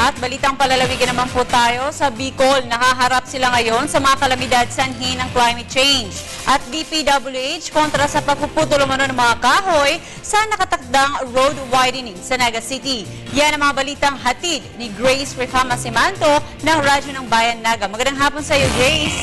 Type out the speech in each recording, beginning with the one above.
At balitang palalawigan naman po tayo sa Bicol. Nakaharap sila ngayon sa mga kalamidad sanhi ng climate change. At DPWH kontra sa pagpuputol umano ng mga kahoy sa nakatakdang road widening sa Naga City. Yan ang mga balitang hatid ni Grace Rifama Simanto ng Radyo ng Bayan Naga. Magandang hapon sa iyo, Grace.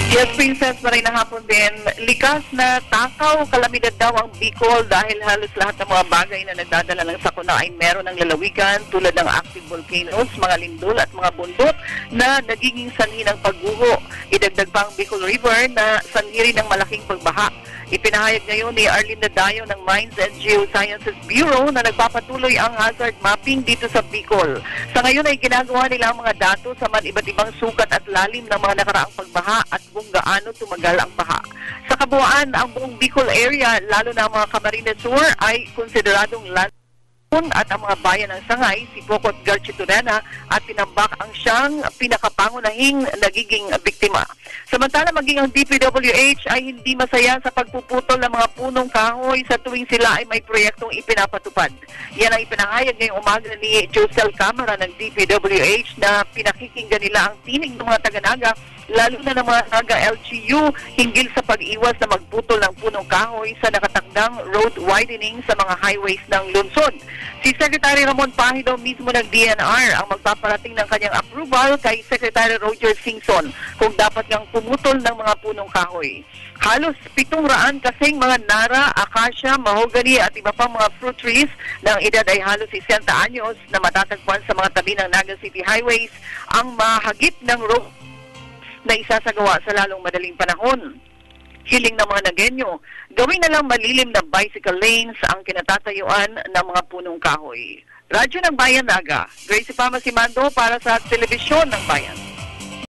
Yes, Princess, maray na hapon din. Likas na takaw, kalamidad daw ang Bicol dahil halos lahat ng mga bagay na nagdadala ng sakuna ay meron ng lalawigan tulad ng active volcanoes, mga lindol at mga bundok na nagiging sanhi ng pagguho. Idagdag pa ang Bicol River na sanhi rin ng malaking pagbaha. Ipinahayag ngayon ni Arlene Nadayo ng Mines and Geosciences Bureau na nagpapatuloy ang hazard mapping dito sa Bicol. Sa ngayon ay ginagawa nila ang mga datos sa iba't ibang sukat at lalim ng mga nakaraang pagbaha at kung gaano tumagal ang baha. Sa kabuuan, ang buong Bicol area, lalo na ang mga Camarines Sur, ay konsideradong land at ang mga bayan ng Sangay, Sipoko at Garchitorena at tinambak ang siyang pinakapangunahing nagiging biktima. Samantala, maging ang DPWH ay hindi masaya sa pagpuputol ng mga punong kahoy sa tuwing sila ay may proyektong ipinapatupad. Yan ang ipinahayag ngayong umaga ni Josel Camara ng DPWH na pinakikinggan nila ang tinig ng mga taga-Naga, lalo na ng mga Naga-LGU hinggil sa pag-iwas na magputol ng punong kahoy sa nakatakdang road widening sa mga highways ng lungsod. Si Secretary Ramon Pahido mismo ng DNR ang magpaparating ng kanyang approval kay Secretary Roger Singson kung dapat ngang pumutol ng mga punong kahoy. Halos 700 kasing mga nara, acacia, mahogany at iba pang mga fruit trees na ang edad ay halos 60 anyos na matatagpuan sa mga tabi ng Naga City highways ang mahagip ng road na isasagawa sa lalong madaling panahon. Hiling ng mga Nagenyo, gawin na lang malilim na bicycle lanes ang kinatatayuan ng mga punong kahoy. Radyo ng Bayan Naga, Grace Rifama Simanto para sa Telebisyon ng Bayan.